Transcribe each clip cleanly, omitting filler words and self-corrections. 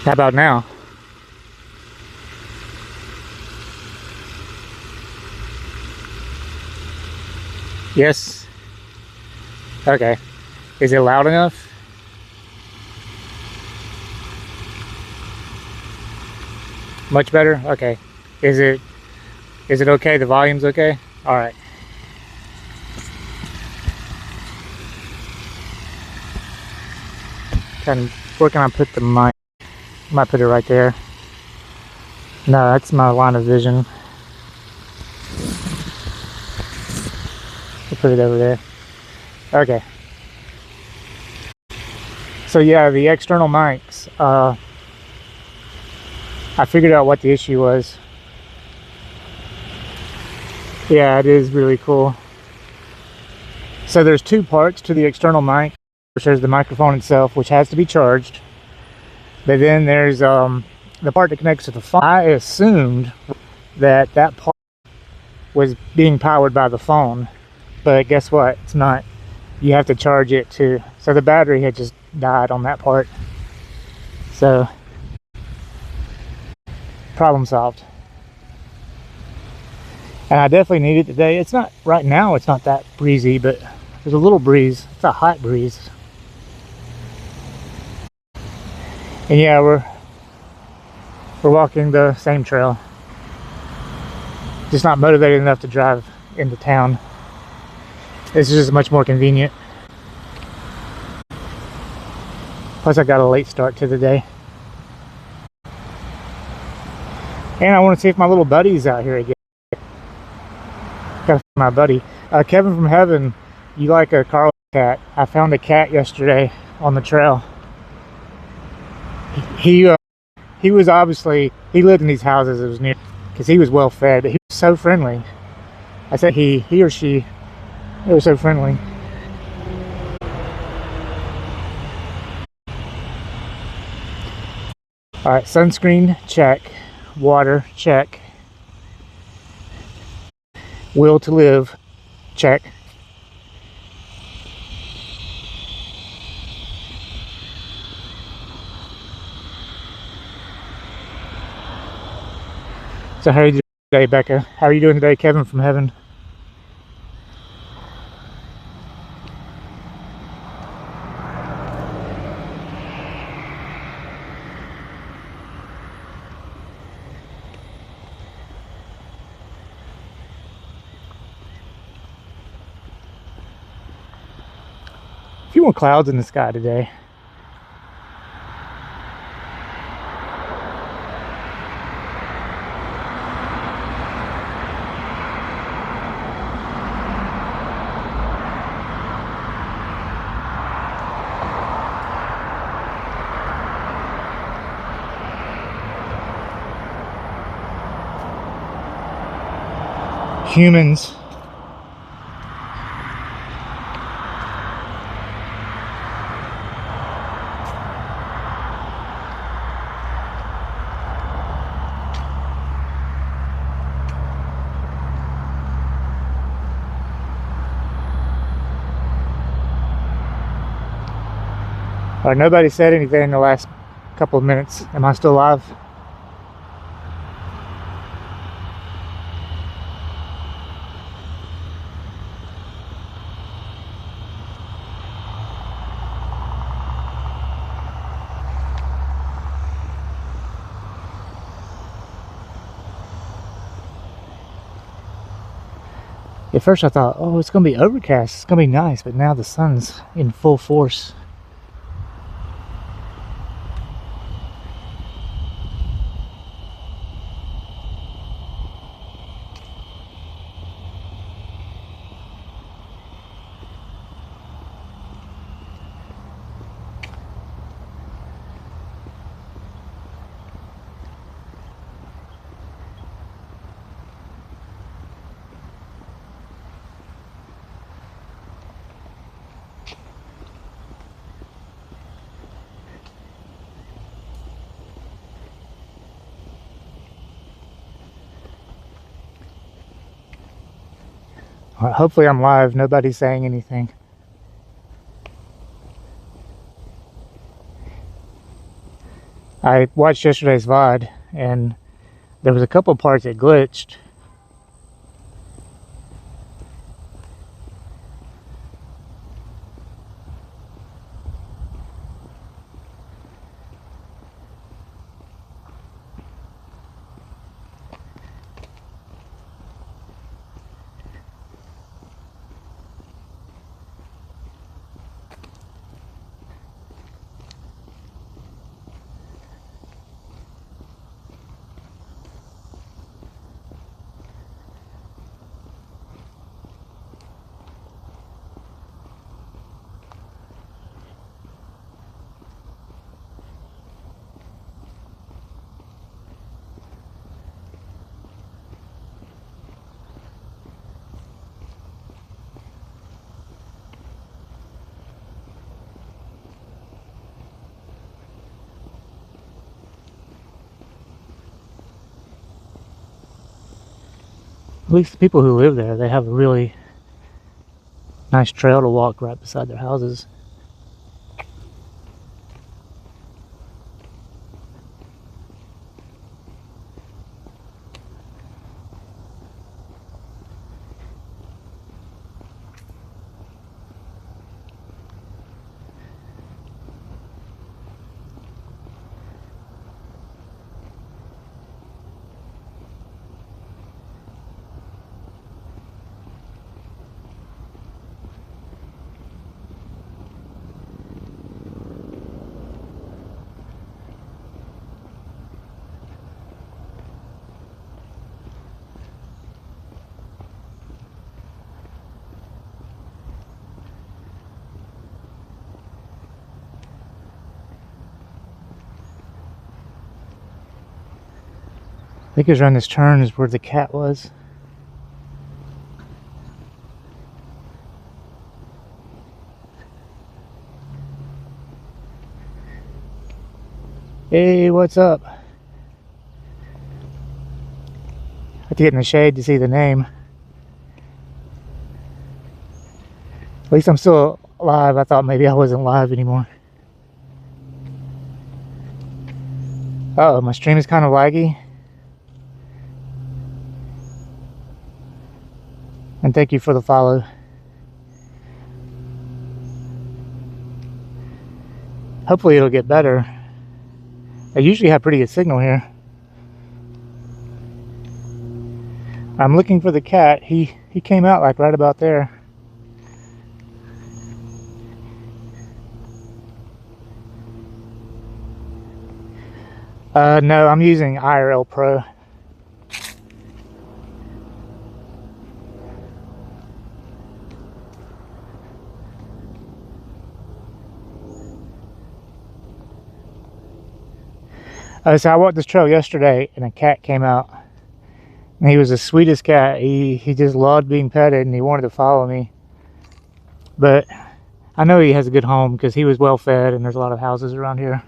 How about now? Yes? Okay. Is it loud enough? Much better? Okay. Is it okay? The volume's okay? Alright. Kind of where can I put the mic? I might put it right there. No, that's my line of vision. I'll put it over there. Okay. So yeah, the external mics. I figured out what the issue was. Yeah, it is really cool. So there's two parts to the external mic. There's the microphone itself, which has to be charged. But then there's the part that connects to the phone. I assumed that part was being powered by the phone, but guess what? It's not. You have to charge it too. So the battery had just died on that part. So problem solved. And I definitely need it today. It's not right now. It's not that breezy, but there's a little breeze. It's a hot breeze. And yeah, we're walking the same trail. Just not motivated enough to drive into town. This is just much more convenient. Plus I got a late start to the day. And I want to see if my little buddy's out here again. Gotta find my buddy. Kevin from Heaven, you like a Carl cat. I found a cat yesterday on the trail. He was obviously, he lived in these houses. It was near, because he was well fed, but he was so friendly. I said he or she, they were so friendly. All right, sunscreen, check. Water, check. Will to live, check. So how are you doing today, Becca? How are you doing today, Kevin from Heaven? A few more clouds in the sky today. Humans. Nobody said anything in the last couple of minutes. Am I still alive? At first I thought, oh, it's going to be overcast. It's going to be nice. But now the sun's in full force. Hopefully I'm live. Nobody's saying anything. I watched yesterday's VOD and there was a couple parts that glitched. At least the people who live there, they have a really nice trail to walk right beside their houses. I think it was around this turn is where the cat was. Hey, what's up? I have to get in the shade to see the name. At least I'm still live. I thought maybe I wasn't live anymore. Uh oh, my stream is kind of laggy. And thank you for the follow. Hopefully it'll get better. I usually have pretty good signal here. I'm looking for the cat. He came out like right about there. No, I'm using IRL Pro. So I walked this trail yesterday and a cat came out. And he was the sweetest cat. He just loved being petted and he wanted to follow me. But I know he has a good home because he was well fed and there's a lot of houses around here.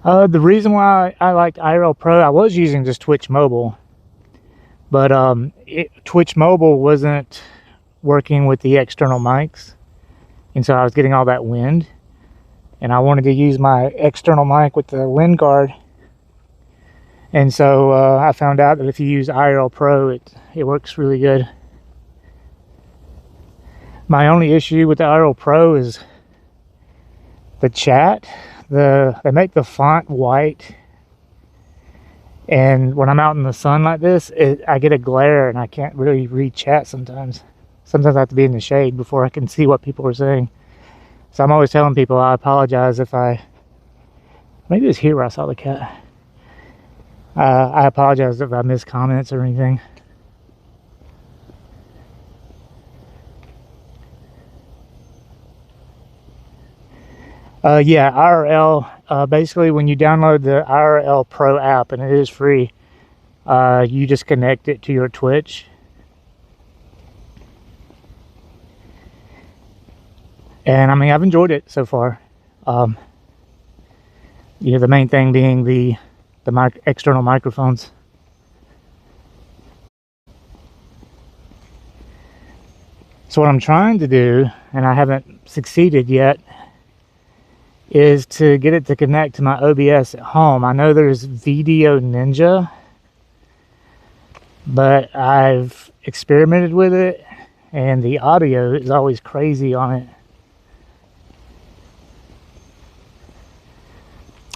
The reason why I liked IRL Pro, I was using just Twitch Mobile. But Twitch Mobile wasn't working with the external mics. And so I was getting all that wind. And I wanted to use my external mic with the wind guard. And so I found out that if you use IRL Pro, it works really good. My only issue with the IRL Pro is the chat. They make the font white. And when I'm out in the sun like this, I get a glare and I can't really read chat sometimes. Sometimes I have to be in the shade before I can see what people are saying. So I'm always telling people I apologize if maybe it was here where I saw the cat. I apologize if I miss comments or anything. Yeah, IRL, basically when you download the IRL Pro app, and it is free, you just connect it to your Twitch. And I mean, I've enjoyed it so far. You know, the main thing being the external microphones. So what I'm trying to do, and I haven't succeeded yet, is to get it to connect to my OBS at home. I know there's Video Ninja, but I've experimented with it and the audio is always crazy on it.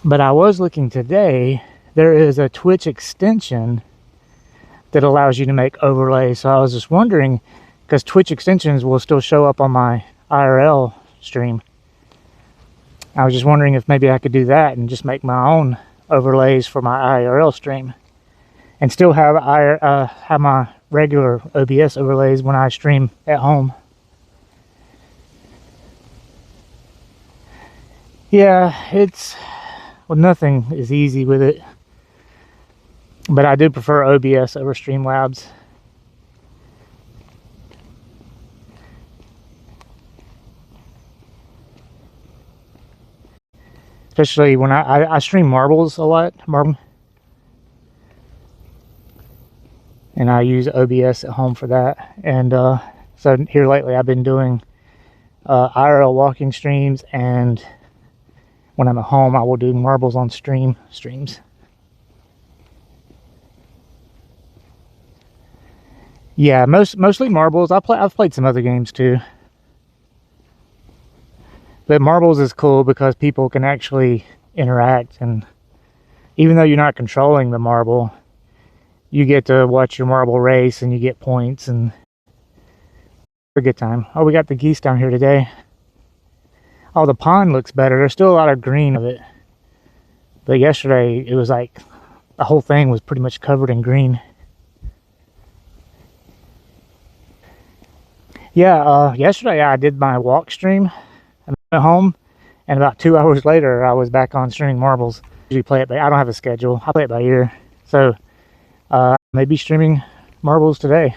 But I was looking today, there is a Twitch extension that allows you to make overlays. So I was just wondering, because Twitch extensions will still show up on my IRL stream. I was just wondering if maybe I could do that and just make my own overlays for my IRL stream and still have my regular OBS overlays when I stream at home. Yeah, well, nothing is easy with it, but I do prefer OBS over Streamlabs. Especially when I stream marbles a lot, and I use OBS at home for that. And so here lately I've been doing IRL walking streams, and when I'm at home I will do marbles on streams. Yeah, mostly marbles. I've played some other games too. But marbles is cool because people can actually interact, and even though you're not controlling the marble, you get to watch your marble race and you get points, and a good time. Oh, we got the geese down here today. Oh, the pond looks better. There's still a lot of green of it, but yesterday it was like the whole thing was pretty much covered in green. Yeah, yesterday I did my walk stream at home, and about 2 hours later I was back on streaming marbles. Usually play it by, I don't have a schedule, I play it by ear, so maybe streaming marbles today.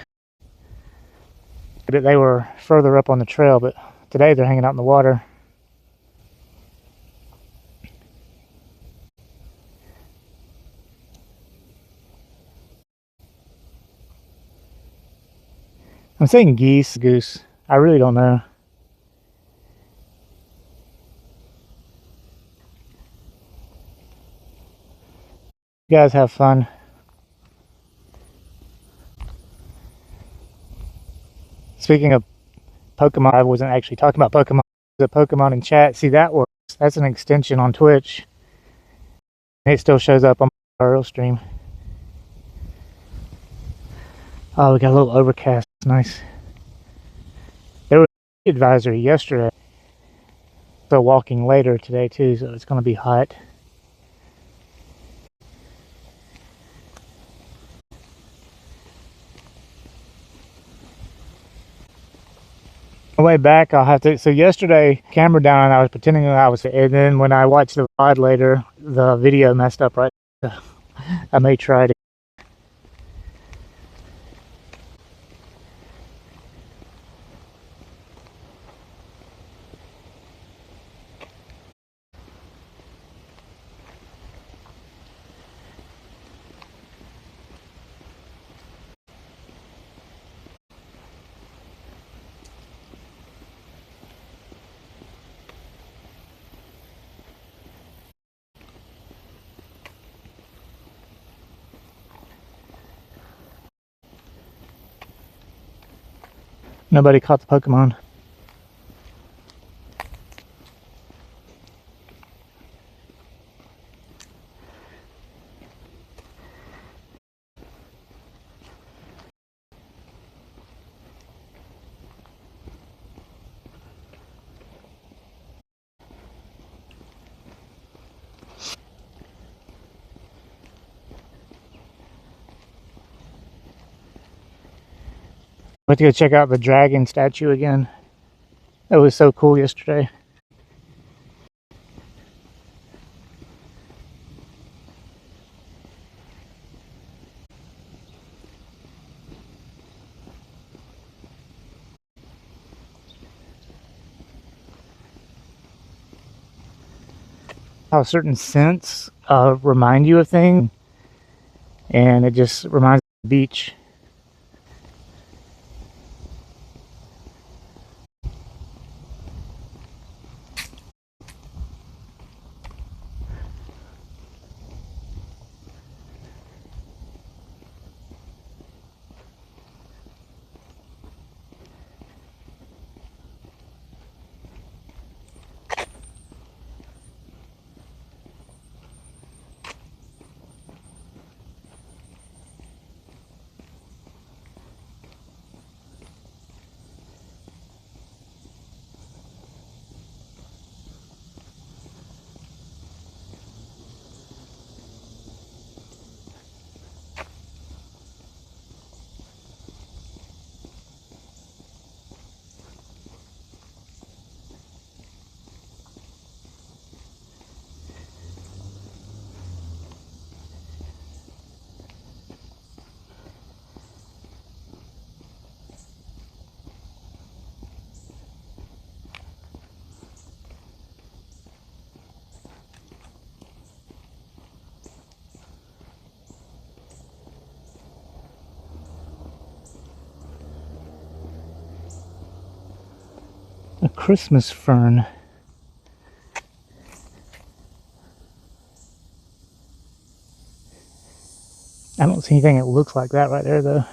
They were further up on the trail, but today they're hanging out in the water. I'm saying goose. I really don't know. You guys have fun. Speaking of Pokemon, I wasn't actually talking about Pokemon. The Pokemon in chat, see, that works. That's an extension on Twitch. It still shows up on my IRL stream. Oh, we got a little overcast. Nice. There was an advisory yesterday, so walking later today too, so it's going to be hot. On the way back, I'll have to. So yesterday, camera down, I was pretending that I was, and then when I watched the VOD later, the video messed up. Right, I may try to. Nobody caught the Pokemon. I went to go check out the dragon statue again. It was so cool yesterday. How certain scents remind you of things, and it just reminds me of the beach. A Christmas fern. I don't see anything that looks like that right there though.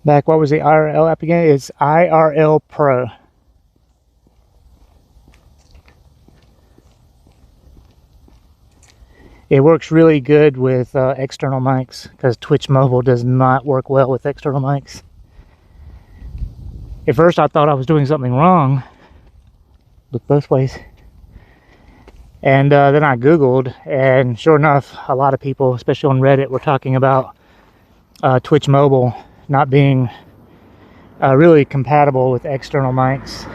Back, what was the IRL app again? It's IRL Pro. It works really good with external mics because Twitch Mobile does not work well with external mics. At first I thought I was doing something wrong. Look both ways. And then I Googled, and sure enough, a lot of people, especially on Reddit, were talking about Twitch Mobile not being really compatible with external mics.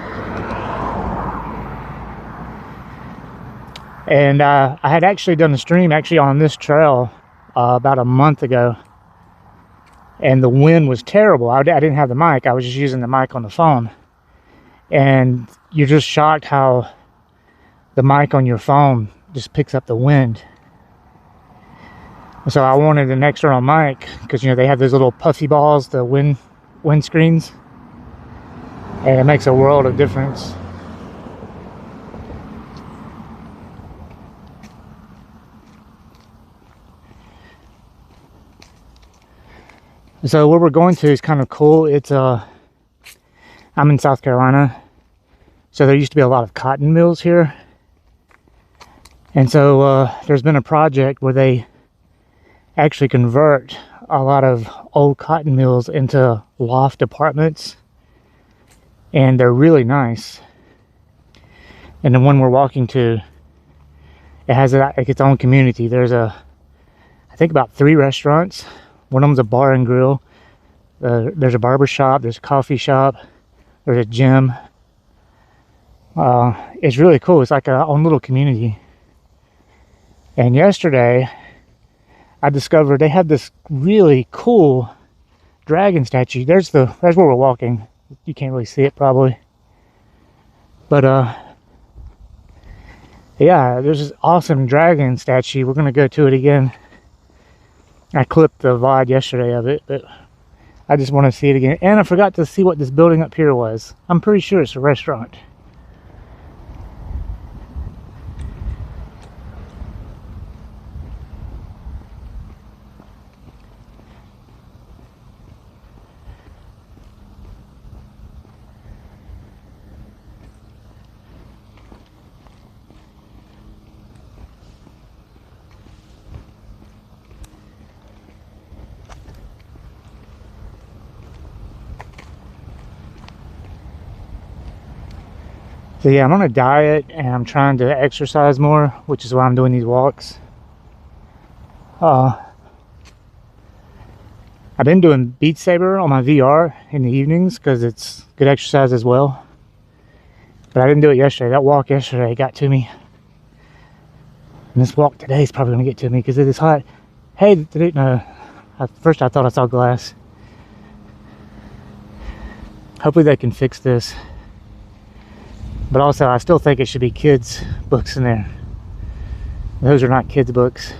And I had actually done a stream on this trail about a month ago, and the wind was terrible. I didn't have the mic. I was just using the mic on the phone, and you're just shocked how the mic on your phone just picks up the wind. So I wanted an external mic because, you know, they have those little puffy balls, the wind screens, and it makes a world of difference. So where we're going to is kind of cool. It's I'm in South Carolina, so there used to be a lot of cotton mills here, and so there's been a project where they actually convert a lot of old cotton mills into loft apartments, and they're really nice. And the one we're walking to, it has like its own community. There's I think about 3 restaurants. One of them's a bar and grill. There's a barber shop. There's a coffee shop. There's a gym. It's really cool. It's like a own little community. And yesterday, I discovered they have this really cool dragon statue. There's where we're walking. You can't really see it probably, but yeah, there's this awesome dragon statue. We're gonna go to it again. I clipped the VOD yesterday of it, but I just want to see it again. And I forgot to see what this building up here was. I'm pretty sure it's a restaurant. So yeah, I'm on a diet and I'm trying to exercise more, which is why I'm doing these walks. I've been doing Beat Saber on my VR in the evenings because it's good exercise as well. But I didn't do it yesterday. That walk yesterday got to me. And this walk today is probably going to get to me because it is hot. Hey, no. At first I thought I saw glass. Hopefully they can fix this. But also, I still think it should be kids' books in there. Those are not kids' books.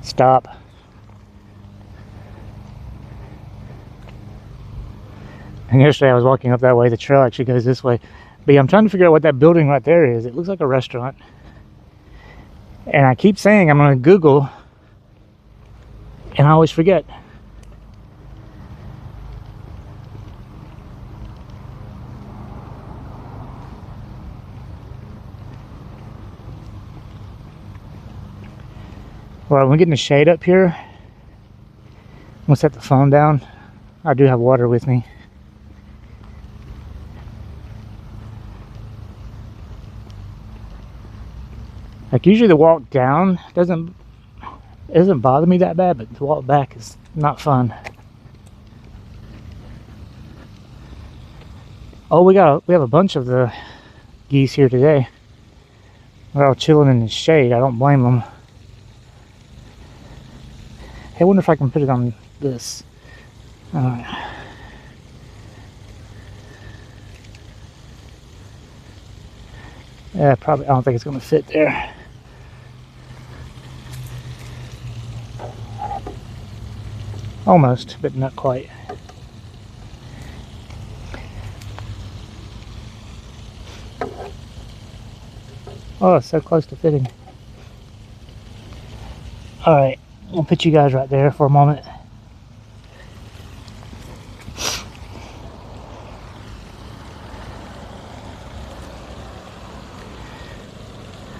Stop. And yesterday I was walking up that way. The trail actually goes this way. But yeah, I'm trying to figure out what that building right there is. It looks like a restaurant. And I keep saying I'm going to Google, and I always forget. Alright, when we get in the shade up here, I'm gonna set the phone down. I do have water with me. Like usually the walk down doesn't bother me that bad, but the walk back is not fun. Oh, we have a bunch of the geese here today. They're all chilling in the shade. I don't blame them. Hey, I wonder if I can put it on this. Yeah, probably. I don't think it's going to fit there. Almost, but not quite. Oh, it's so close to fitting. Alright, I'll put you guys right there for a moment.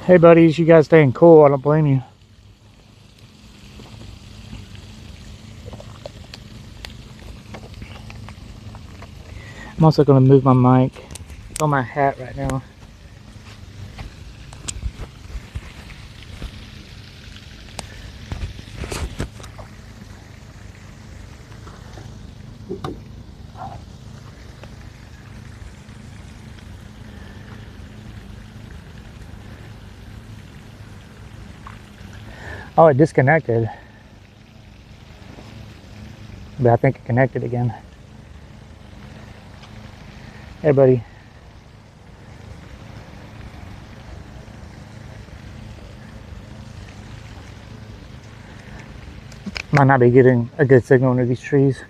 Hey buddies, you guys staying cool, I don't blame you. I'm also going to move my mic. It's on my hat right now. Oh, it disconnected. But I think it connected again. Hey, buddy. Might not be getting a good signal under these trees.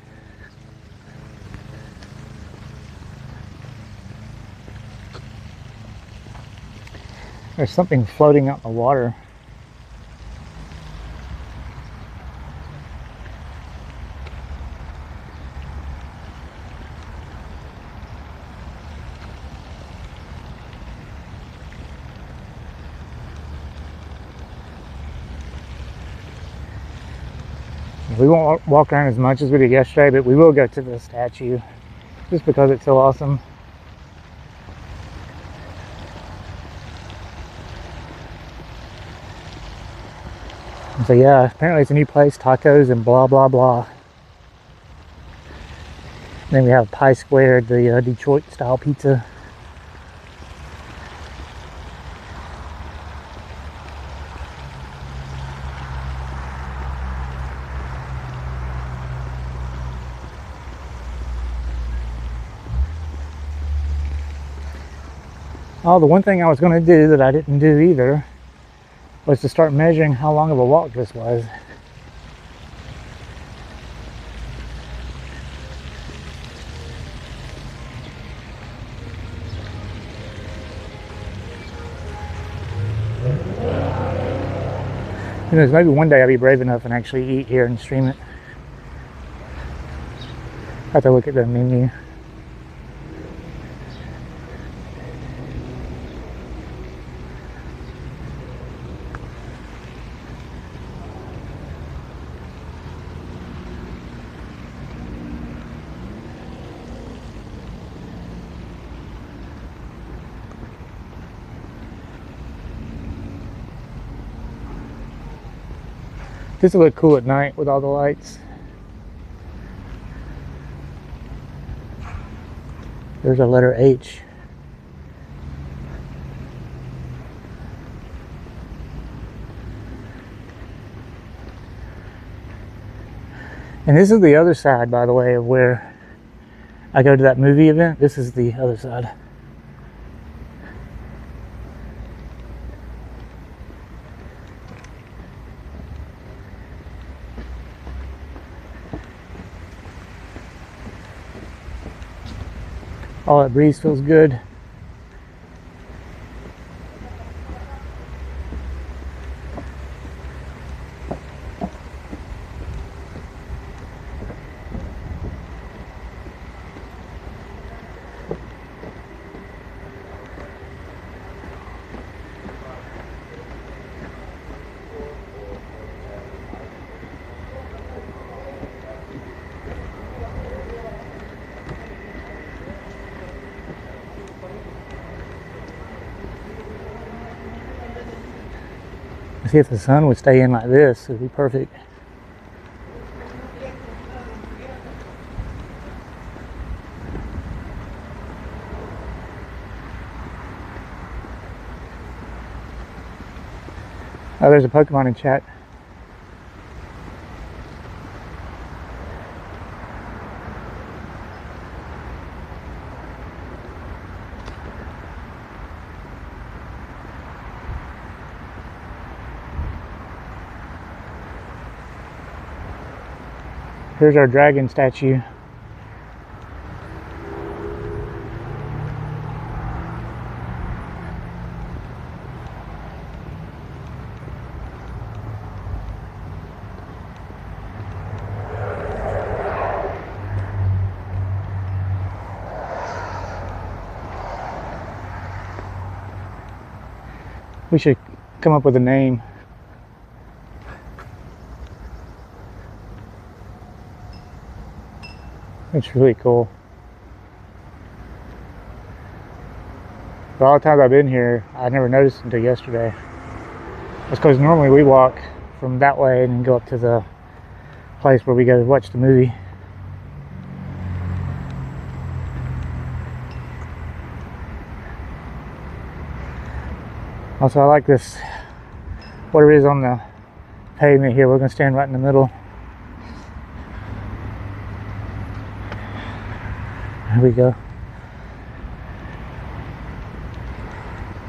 There's something floating out in the water. We won't walk around as much as we did yesterday, but we will go to the statue just because it's so awesome. And so yeah, apparently it's a new place, tacos and blah blah blah. And then we have Pie Square, the Detroit style pizza. Oh, the one thing I was going to do that I didn't do either was to start measuring how long of a walk this was. Who knows, maybe one day I'll be brave enough and actually eat here and stream it. I have to look at the menu. This will look cool at night with all the lights. There's a letter H. And this is the other side, by the way, of where I go to that movie event. This is the other side. Oh, that breeze feels good. See, if the sun would stay in like this, it would be perfect. Oh, there's a Pokemon in chat. Here's our dragon statue. We should come up with a name. It's really cool. But all the times I've been here, I never noticed until yesterday. That's because normally we walk from that way and go up to the place where we go watch the movie. Also, I like this, whatever is on the pavement here. We're going to stand right in the middle. There we go.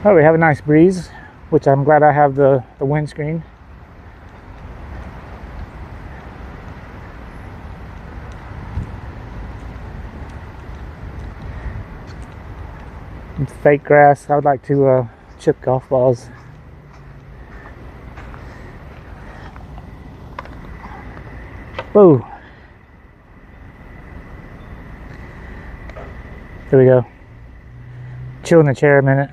Oh, we have a nice breeze, which I'm glad I have the windscreen. It's fake grass. I would like to chip golf balls. Whoa. There we go. Chill in the chair a minute.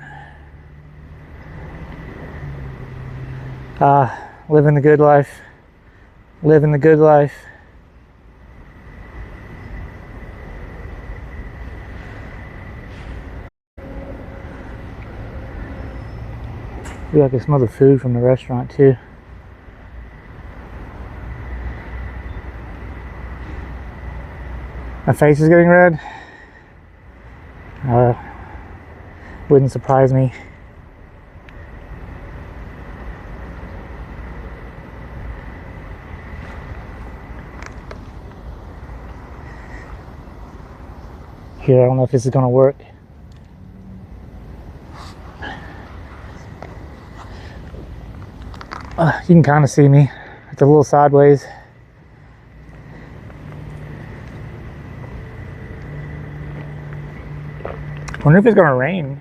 Living the good life. Living the good life. I feel like I can smell the food from the restaurant too. My face is getting red. Wouldn't surprise me. Here, I don't know if this is gonna work. You can kind of see me. It's a little sideways. I wonder if it's gonna rain.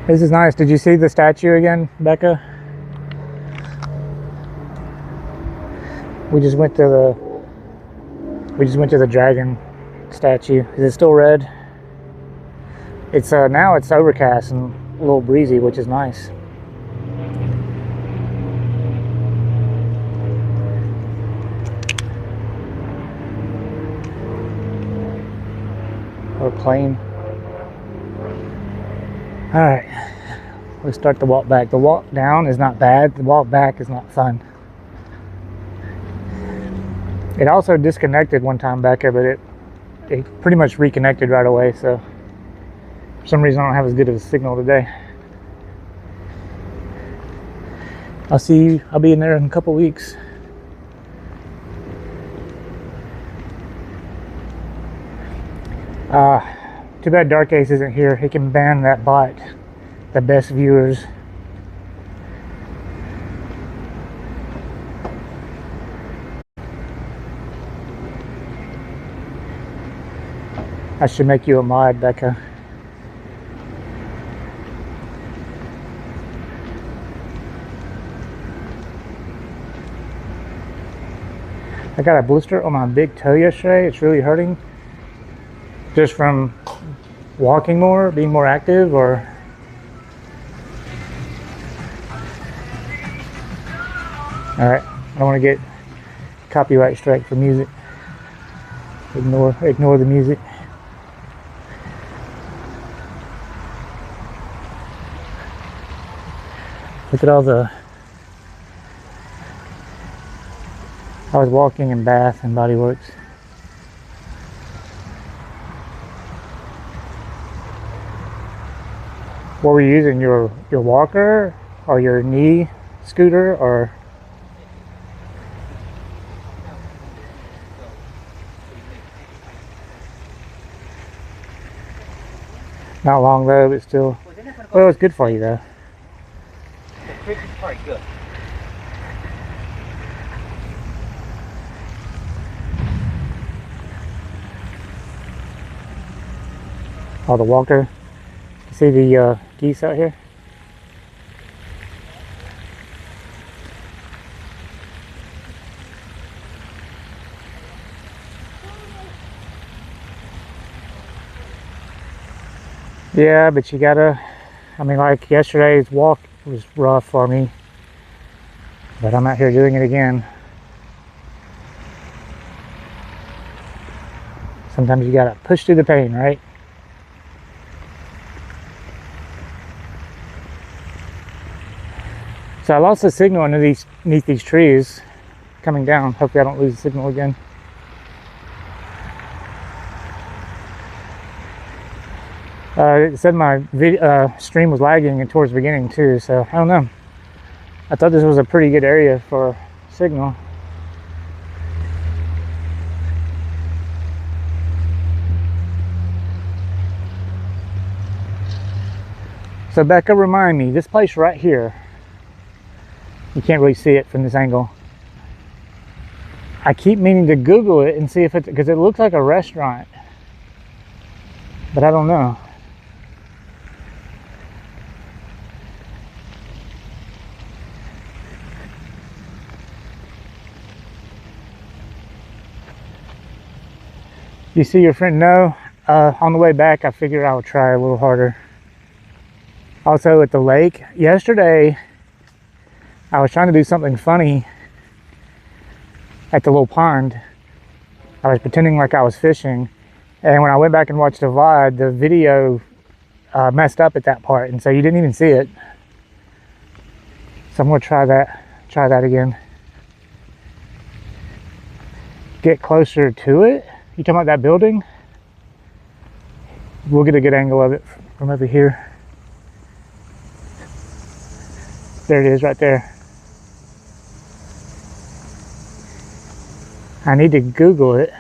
This is nice. Did you see the statue again, Becca? We just went to the dragon statue. Is it still red? It's now it's overcast and a little breezy, which is nice. Or plane. All right, let's start the walk back. The walk down is not bad. The walk back is not fun. It also disconnected one time back here, but it pretty much reconnected right away. So for some reason I don't have as good of a signal today. I'll be in there in a couple weeks. Too bad Dark Ace isn't here. He can ban that bot, the best viewers. I should make you a mod, Becca. I got a blister on my big toe yesterday. It's really hurting. Just from walking more, being more active, or all right, I don't want to get copyright strike for music. Ignore the music. Look at all the... I was walking in Bath and Body Works. What were you using? Your walker or your knee scooter or? Not long though, but still. Well, it was good for you though. The creek is probably good. Oh, the walker. See the geese out here? Yeah, but you gotta, I mean, like yesterday's walk was rough for me, but I'm out here doing it again. Sometimes you gotta push through the pain, right? So I lost the signal underneath these trees coming down. Hopefully I don't lose the signal again. It said my stream was lagging and towards the beginning too, so I don't know. I thought this was a pretty good area for signal. So Becca, remind me, this place right here, you can't really see it from this angle. I keep meaning to Google it and see if it's, because it looks like a restaurant, but I don't know. You see your friend? No. On the way back, I figured I would try a little harder. Also at the lake, yesterday, I was trying to do something funny at the little pond. I was pretending like I was fishing, and when I went back and watched the VOD, the video messed up at that part, and so you didn't even see it. So I'm gonna try that again. Get closer to it. You talking about that building? We'll get a good angle of it from over here. There it is right there. I need to Google it.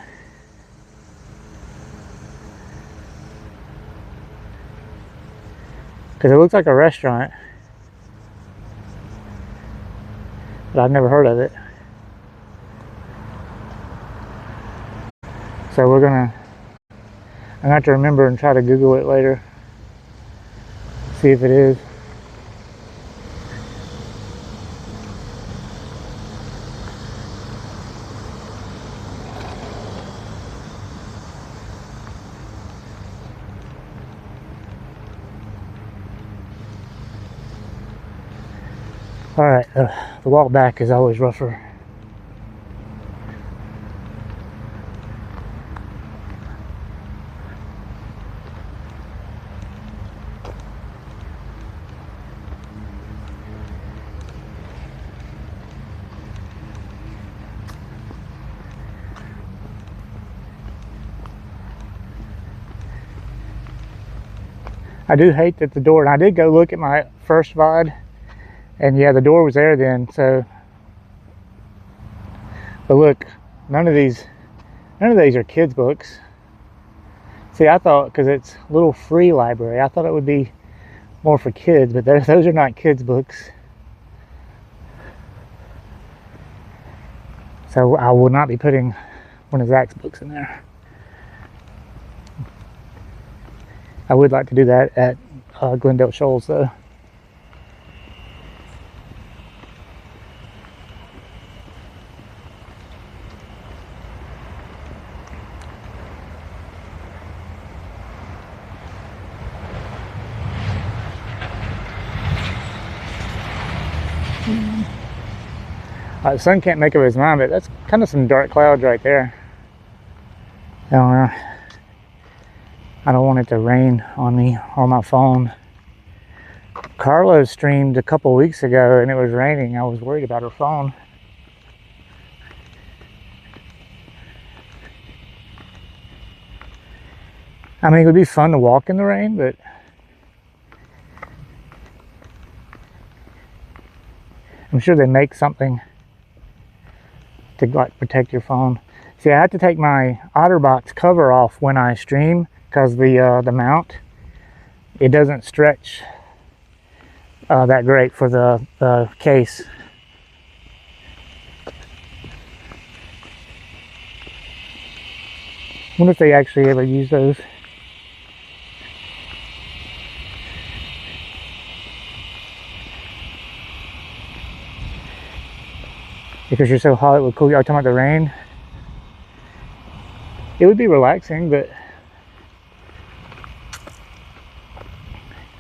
Because it looks like a restaurant. But I've never heard of it. So I'm gonna have to remember and try to Google it later. See if it is. All right, the walk back is always rougher. I do hate that the door, and I did go look at my first VOD, and yeah, the door was there then, so. But look, none of these are kids' books. See, I thought, because it's a little free library, I thought it would be more for kids, but those are not kids' books. So I will not be putting one of Zach's books in there. I would like to do that at Glendale Shoals though. The sun can't make up his mind, but that's kind of some dark clouds right there. I don't know. I don't want it to rain on me or my phone. Carla streamed a couple weeks ago and it was raining. I was worried about her phone. I mean, it would be fun to walk in the rain, but I'm sure they make something to like protect your phone. See, I have to take my OtterBox cover off when I stream because the mount, it doesn't stretch that great for the case. Wonder if they actually ever use those. Because you're so hot, it would cool you. Are you talking about the rain? It would be relaxing, but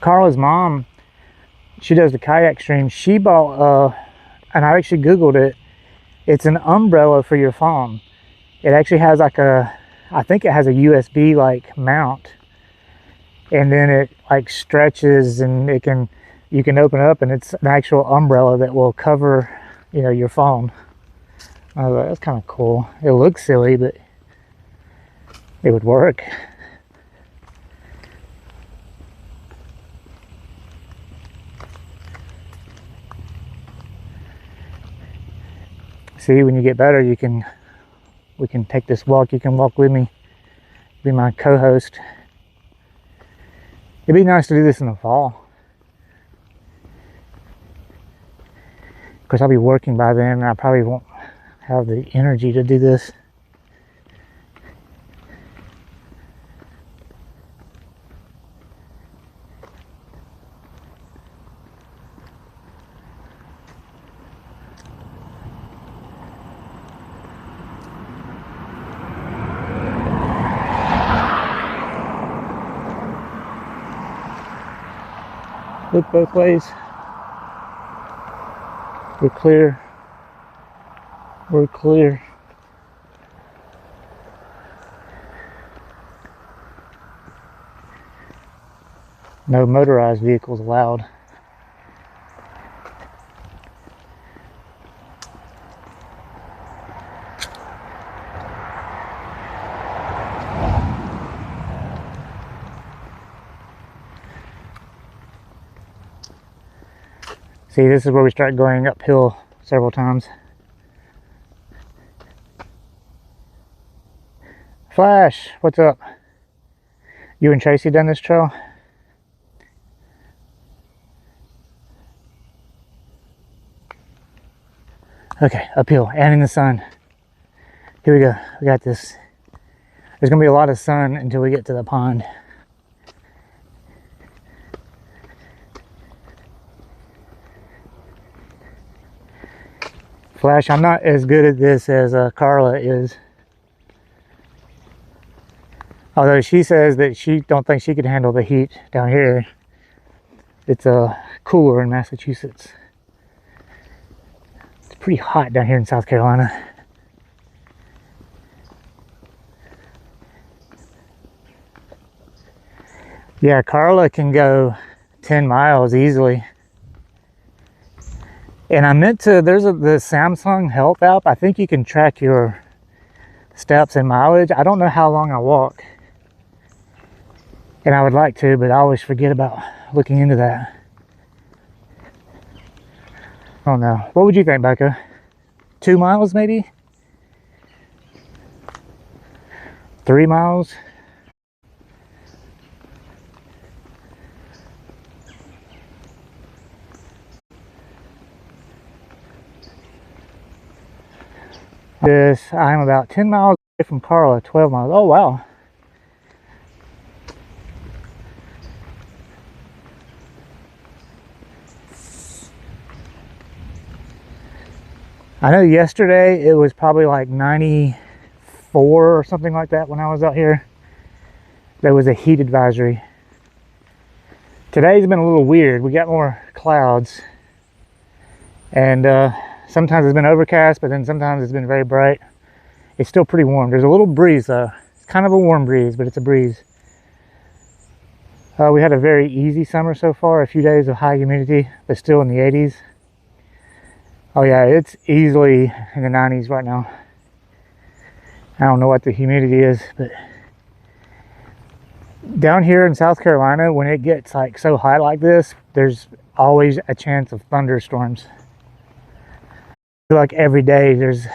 Carla's mom, she does the kayak stream. She bought, and I actually Googled it, it's an umbrella for your phone. It actually has like I think it has a USB like mount, and then it like stretches and you can open it up and it's an actual umbrella that will cover, you know, your phone. I was like, that's kind of cool. It looks silly, but it would work. See, when you get better, we can take this walk. You can walk with me, be my co-host. It'd be nice to do this in the fall. Of course, I'll be working by then, and I probably won't have the energy to do this. Look both ways. We're clear. We're clear. No motorized vehicles allowed. See, this is where we start going uphill several times. Flash, what's up? You and Tracy done this trail? Okay, uphill and in the sun. Here we go, we got this. There's gonna be a lot of sun until we get to the pond. Flash, I'm not as good at this as Carla is. Although she says that she don't think she could handle the heat down here. It's cooler in Massachusetts. It's pretty hot down here in South Carolina. Yeah, Carla can go 10 miles easily. And I meant to, there's the Samsung Health app. I think you can track your steps and mileage. I don't know how long I walk. And I would like to, but I always forget about looking into that. Oh no. What would you think, Becca? 2 miles maybe? 3 miles? This, I'm about 10 miles away from Carla, 12 miles. Oh wow. I know yesterday it was probably like 94 or something like that when I was out here. There was a heat advisory. Today's been a little weird. We got more clouds. And sometimes it's been overcast, but then sometimes it's been very bright. It's still pretty warm. There's a little breeze though. It's kind of a warm breeze, but it's a breeze. We had a very easy summer so far, a few days of high humidity, but still in the 80s. Oh yeah, it's easily in the 90s right now. I don't know what the humidity is, but down here in South Carolina, when it gets like so hot like this, there's always a chance of thunderstorms. I feel like every day there's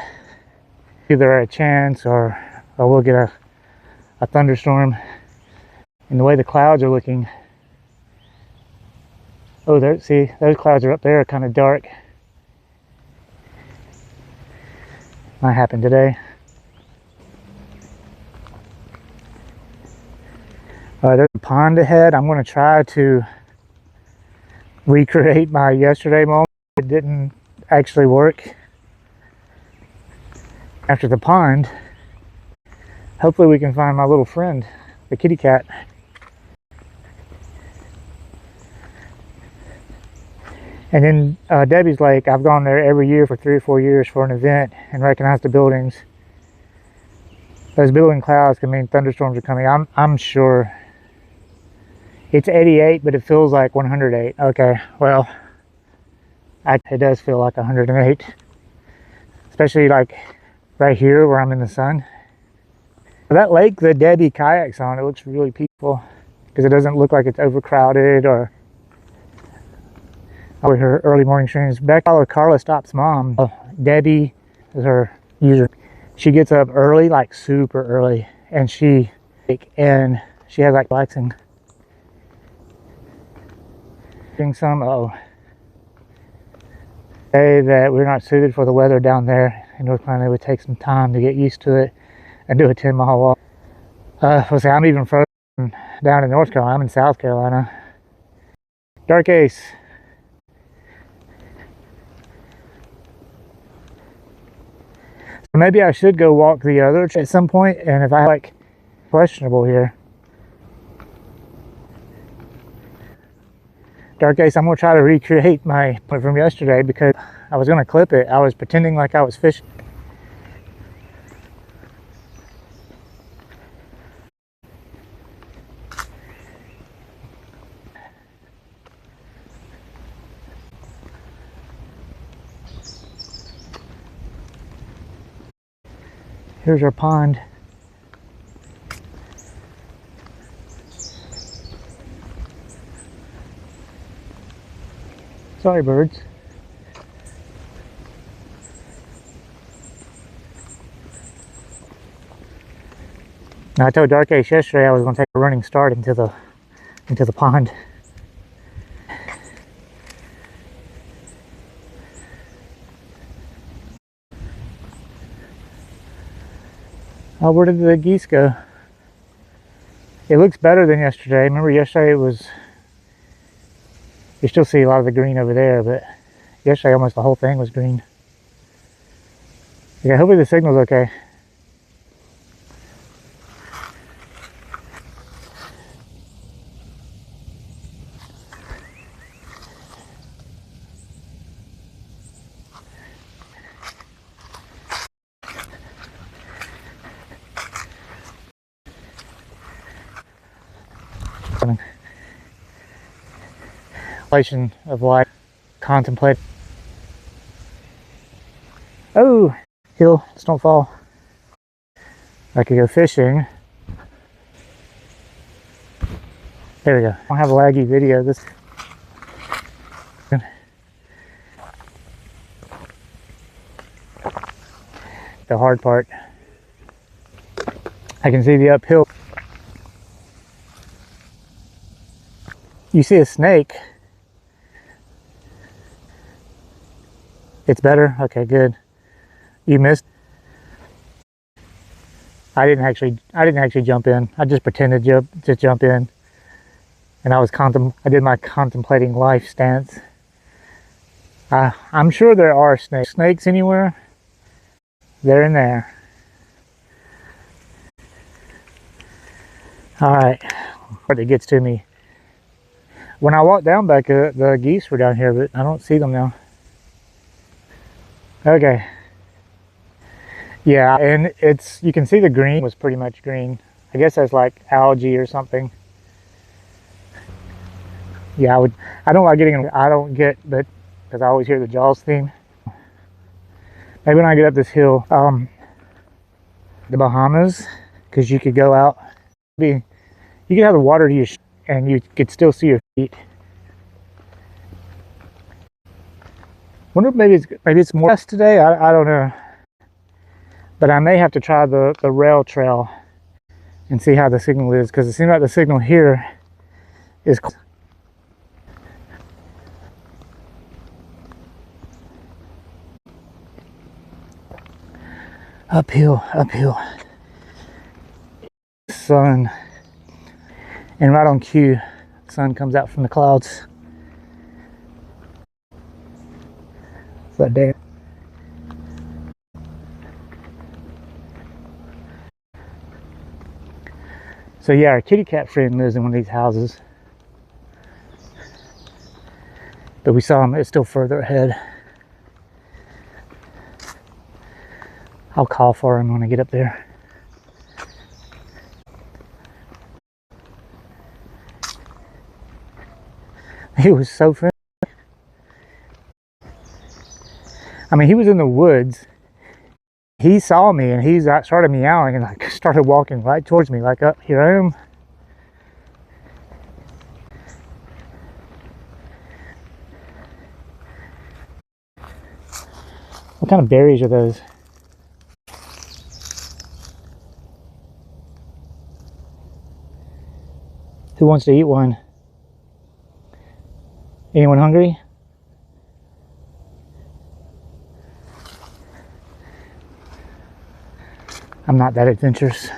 either a chance or we'll get a thunderstorm. And the way the clouds are looking, oh, there, see, those clouds are up there, kind of dark. Might happen today. There's a pond ahead. I'm going to try to recreate my yesterday moment. It didn't actually work. After the pond, hopefully we can find my little friend, the kitty cat. And then Debbie's Lake, I've gone there every year for 3 or 4 years for an event and recognized the buildings. Those billowing clouds can mean thunderstorms are coming. I'm sure. It's 88, but it feels like 108. Okay, well, it does feel like 108. Especially like right here where I'm in the sun. That lake that Debbie kayaks on, it looks really peaceful because it doesn't look like it's overcrowded or her early morning streams. Back to Carla Stop's mom. Debbie is her user. She gets up early, like super early, and she has like relaxing. Some say that we're not suited for the weather down there in North Carolina. It would take some time to get used to it and do a 10-mile walk. Let's say I'm even frozen down in North Carolina. I'm in South Carolina. Dark Ace. So maybe I should go walk the other at some point, and if I like questionable here. Dark Ace, I'm going to try to recreate my point from yesterday because I was going to clip it. I was pretending like I was fishing. Here's our pond. Sorry, birds. Now, I told Dark Ace yesterday I was going to take a running start into the pond. Oh, where did the geese go? It looks better than yesterday. Remember yesterday it was, you still see a lot of the green over there, but yesterday almost the whole thing was green. Okay, hopefully the signal's okay. Of life, contemplate. Oh, hill, just don't fall. I could go fishing. There we go. I don't have a laggy video. This the hard part. I can see the uphill. You see a snake. It's better? Okay, good. You missed. I didn't actually jump in. I just pretended to jump in. And I did my contemplating life stance. I'm sure there are snakes anywhere. They're in there. All right, but it gets to me. When I walked down back, the geese were down here, but I don't see them now. Okay. Yeah, and you can see the green was pretty much green. I guess that's like algae or something. Yeah, I don't like getting in. I don't get, but because I always hear the Jaws theme. Maybe when I get up this hill, the Bahamas, because you could go out, you could have the water to your and you could still see your feet. Wonder if maybe it's more today. I don't know, but I may have to try the rail trail and see how the signal is, because it seems like the signal here is uphill. Sun, and right on cue, the sun comes out from the clouds. It's that day. So yeah, our kitty cat friend lives in one of these houses, but we saw him. It's still further ahead. I'll call for him when I get up there. He was so friendly. I mean, he was in the woods. He saw me and he started meowing and like started walking right towards me, like, up here I am. What kind of berries are those? Who wants to eat one? Anyone hungry? I'm not that adventurous.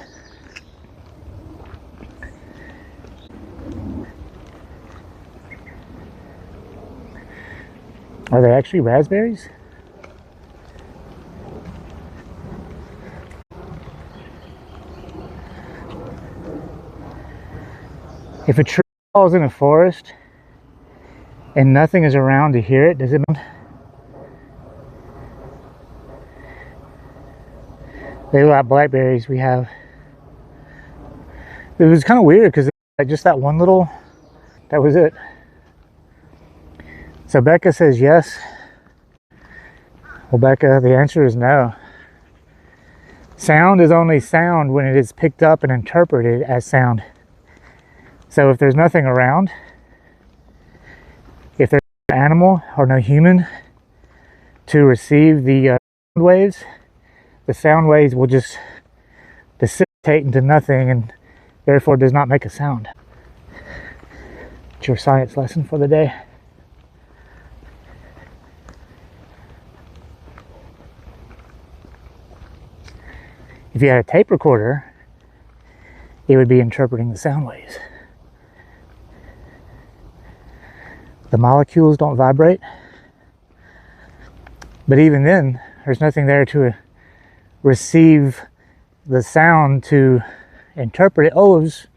Are they actually raspberries? If a tree falls in a forest and nothing is around to hear it, does it? They look like blackberries we have. It was kind of weird because just that one little, that was it. So Becca says yes. Well, Becca, the answer is no. Sound is only sound when it is picked up and interpreted as sound. So if there's nothing around, if there's no animal or no human to receive the sound waves, the sound waves will just dissipate into nothing and therefore does not make a sound. It's your science lesson for the day. If you had a tape recorder, it would be interpreting the sound waves. The molecules don't vibrate, but even then, there's nothing there to receive the sound to interpret it. Oh, it was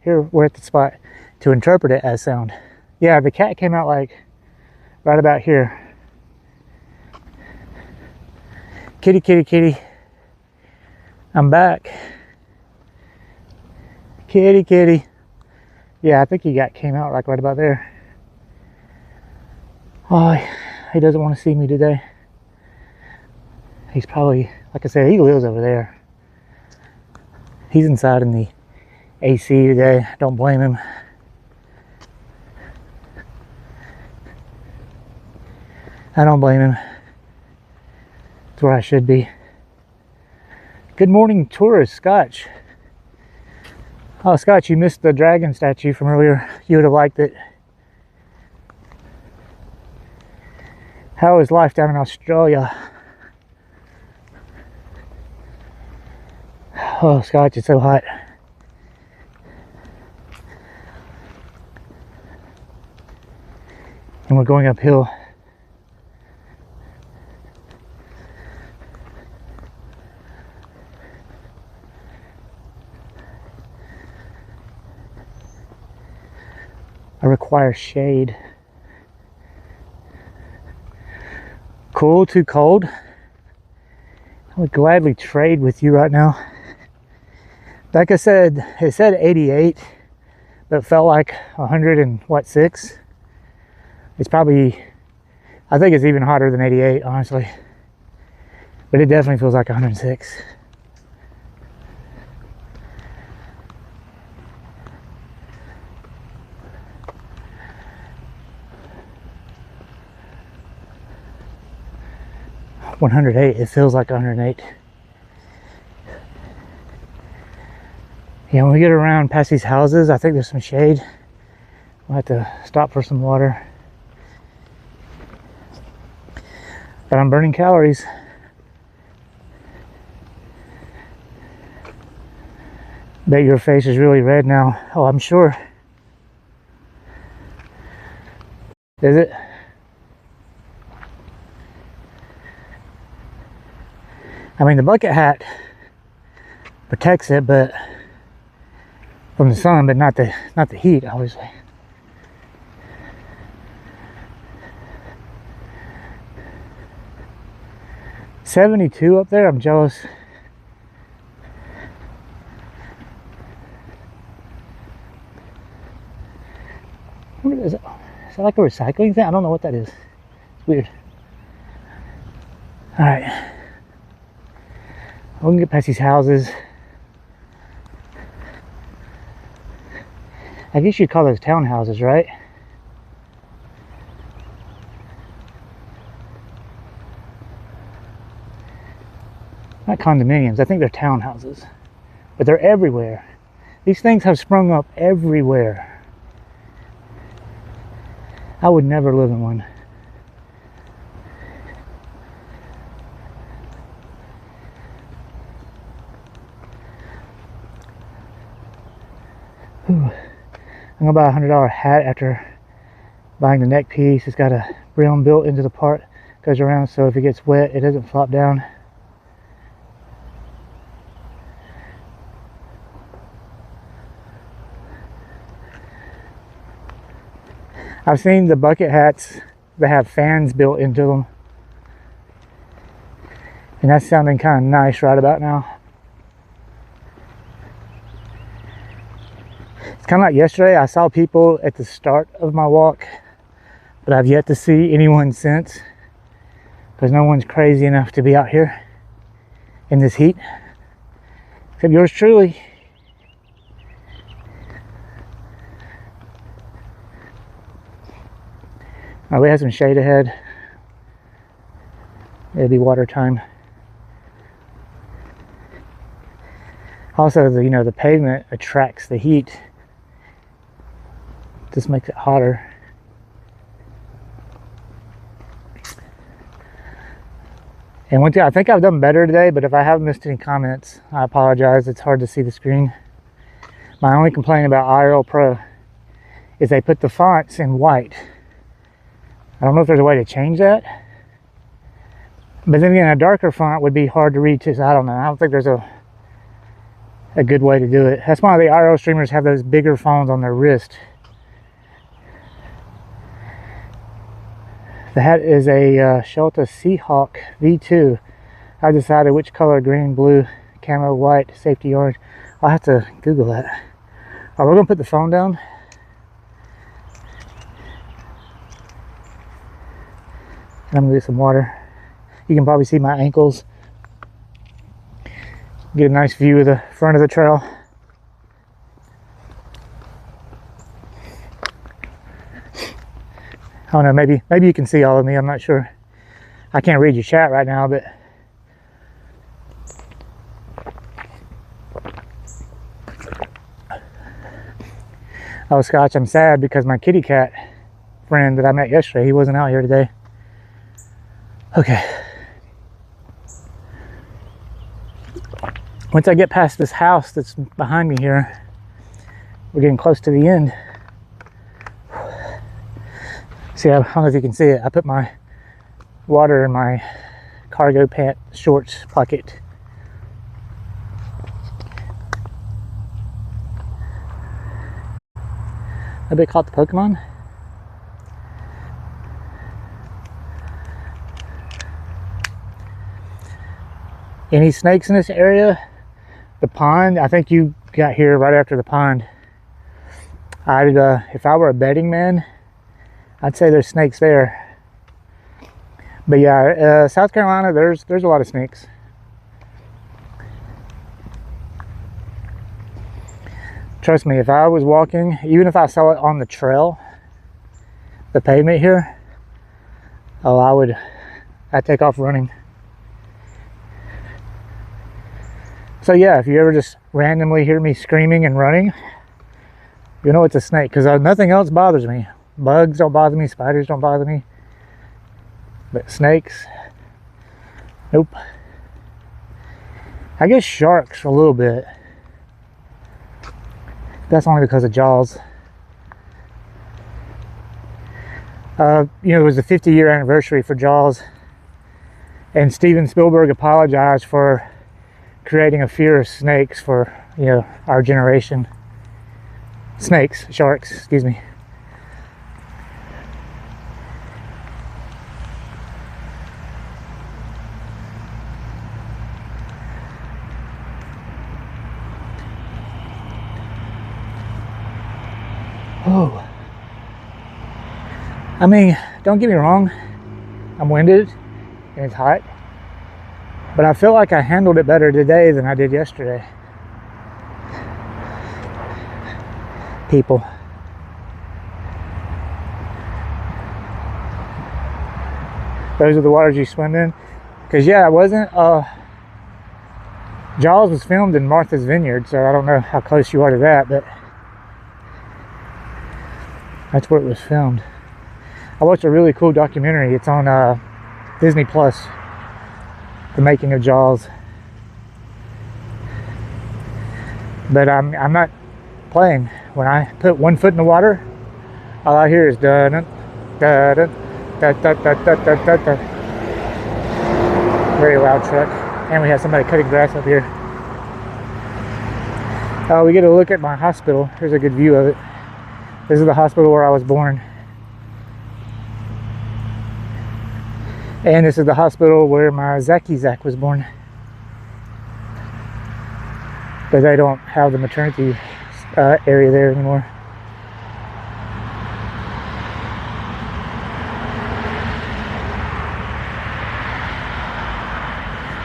here, we're at the spot to interpret it as sound. Yeah, the cat came out like right about here. Kitty, kitty, kitty. I'm back. Kitty, kitty. Yeah, I think he came out like right about there. Oh, he doesn't want to see me today. He's probably, like I said, he lives over there. He's inside in the AC today. Don't blame him. I don't blame him. It's where I should be. Good morning, tourist, Scotch. Oh, Scotch, you missed the dragon statue from earlier. You would have liked it. How is life down in Australia? Oh, Scotch, it's so hot. And we're going uphill. I require shade. Cool, too cold? I would gladly trade with you right now. Like I said, it said 88, that felt like 106. It's probably, I think it's even hotter than 88, honestly. But it definitely feels like 106. $108, it feels like 108. Yeah, when we get around past these houses, I think there's some shade. We'll have to stop for some water. But I'm burning calories. Bet your face is really red now. Oh, I'm sure. Is it? I mean, the bucket hat protects it, but from the sun, but not the heat, obviously. $72 up there. I'm jealous. Is that like a recycling thing? I don't know what that is. It's weird. All right. We can get past these houses. I guess you'd call those townhouses, right? Not condominiums. I think they're townhouses. But they're everywhere. These things have sprung up everywhere. I would never live in one. Ooh. I'm gonna buy a $100 hat after buying the neck piece. It's got a brim built into the part, goes around, so if it gets wet, it doesn't flop down. I've seen the bucket hats that have fans built into them, and that's sounding kind of nice right about now. It's kind of like yesterday. I saw people at the start of my walk, but I've yet to see anyone since, because no one's crazy enough to be out here in this heat, except yours truly. All right, we have some shade ahead. It'll be water time. Also, the pavement attracts the heat. Just makes it hotter. And one thing, I think I've done better today, but if I have missed any comments, I apologize. It's hard to see the screen. My only complaint about IRL Pro is they put the fonts in white. I don't know if there's a way to change that. But then again, a darker font would be hard to read too, so I don't know. I don't think there's a good way to do it. That's why the IRL streamers have those bigger phones on their wrist. The hat is a Shelta Seahawk V2. I decided which color: green, blue, camo, white, safety orange. I'll have to Google that. All right, we're gonna put the phone down. And I'm gonna get some water. You can probably see my ankles. Get a nice view of the front of the trail. I don't know, maybe you can see all of me, I'm not sure. I can't read your chat right now, but oh, Scotch, I'm sad because my kitty cat friend that I met yesterday, he wasn't out here today. Okay. Once I get past this house that's behind me here, we're getting close to the end. See, I don't know if you can see it. I put my water in my cargo pant shorts pocket. I bet caught the Pokemon. Any snakes in this area? The pond, I think you got here right after the pond. If I were a betting man, I'd say there's snakes there. But yeah, South Carolina, there's a lot of snakes. Trust me, if I was walking, even if I saw it on the trail, the pavement here, oh, I'd take off running. So yeah, if you ever just randomly hear me screaming and running, you know it's a snake, because nothing else bothers me. Bugs don't bother me, spiders don't bother me, but snakes, nope. I guess sharks a little bit. That's only because of Jaws. You know, it was the 50-year anniversary for Jaws, and Steven Spielberg apologized for creating a fear of snakes for, you know, our generation. Sharks, excuse me. Oh. I mean, don't get me wrong, I'm winded and it's hot, but I feel like I handled it better today than I did yesterday. People. Those are the waters you swim in. Because yeah, it wasn't, Jaws was filmed in Martha's Vineyard, so I don't know how close you are to that, but that's where it was filmed. I watched a really cool documentary. It's on Disney Plus, the making of Jaws. But I'm not playing. When I put one foot in the water, all I hear is da da da da da da da da da da. Very loud truck, and we have somebody cutting grass up here. We get a look at my hospital. Here's a good view of it. This is the hospital where I was born. And this is the hospital where my Zach was born. But they don't have the maternity area there anymore.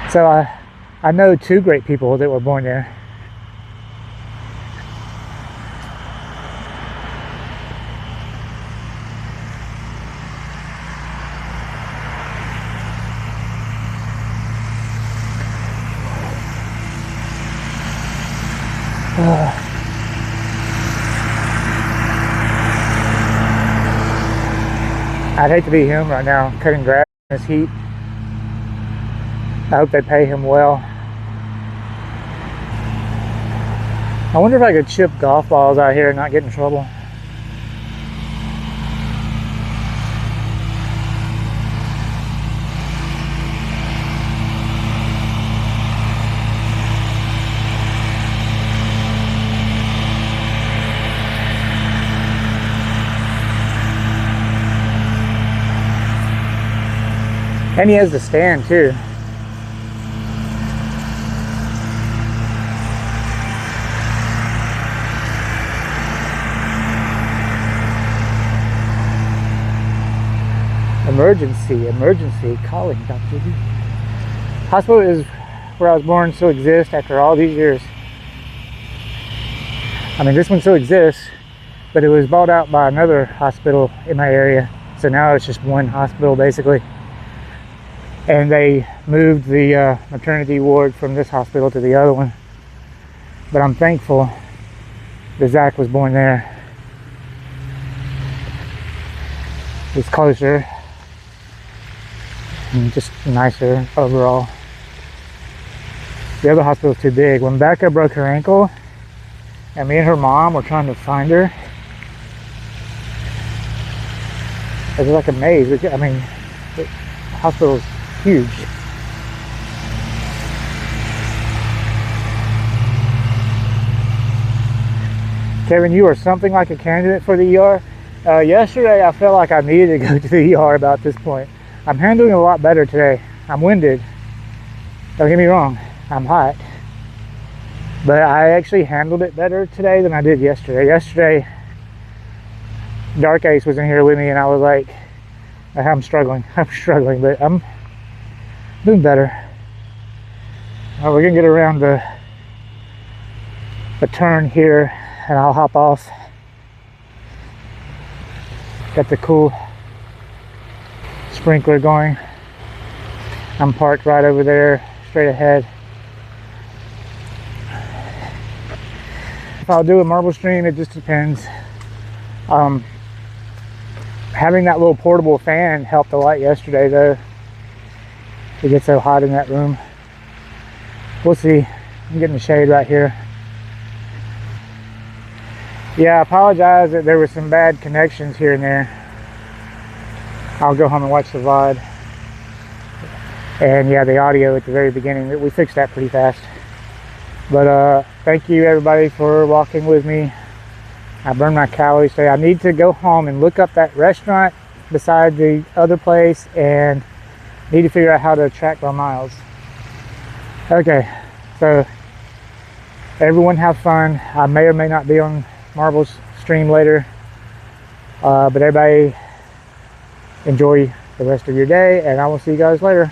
So I know two great people that were born there. I'd hate to be him right now, cutting grass in this heat. I hope they pay him well. I wonder if I could chip golf balls out here and not get in trouble. And he has the stand too. Emergency, calling Dr. D. Hospital is where I was born, still exists after all these years. I mean, this one still exists, but it was bought out by another hospital in my area. So now it's just one hospital basically. And they moved the maternity ward from this hospital to the other one. But I'm thankful that Zach was born there. It's closer and just nicer overall. The other hospital's too big. When Becca broke her ankle and me and her mom were trying to find her, it was like a maze. I mean, the hospital's huge. Kevin, you are something like a candidate for the ER. Yesterday I felt like I needed to go to the ER about this point. I'm handling it a lot better today. I'm winded. Don't get me wrong, I'm hot. But I actually handled it better today than I did yesterday. Yesterday Dark Ace was in here with me, and I was like, I'm struggling. I'm struggling, but I'm doing better. We're gonna get around the turn here, and I'll hop off. Got the cool sprinkler going. I'm parked right over there, straight ahead. If I'll do a marble stream, it just depends. Having that little portable fan helped a lot yesterday, though. It gets so hot in that room. We'll see. I'm getting the shade right here. Yeah, I apologize that there were some bad connections here and there. I'll go home and watch the VOD. And yeah, the audio at the very beginning, we fixed that pretty fast. But thank you everybody for walking with me. I burned my calories today. I need to go home and look up that restaurant beside the other place and need to figure out how to track my miles. Okay, so everyone have fun. I may or may not be on Marble's stream later, but everybody enjoy the rest of your day, and I will see you guys later.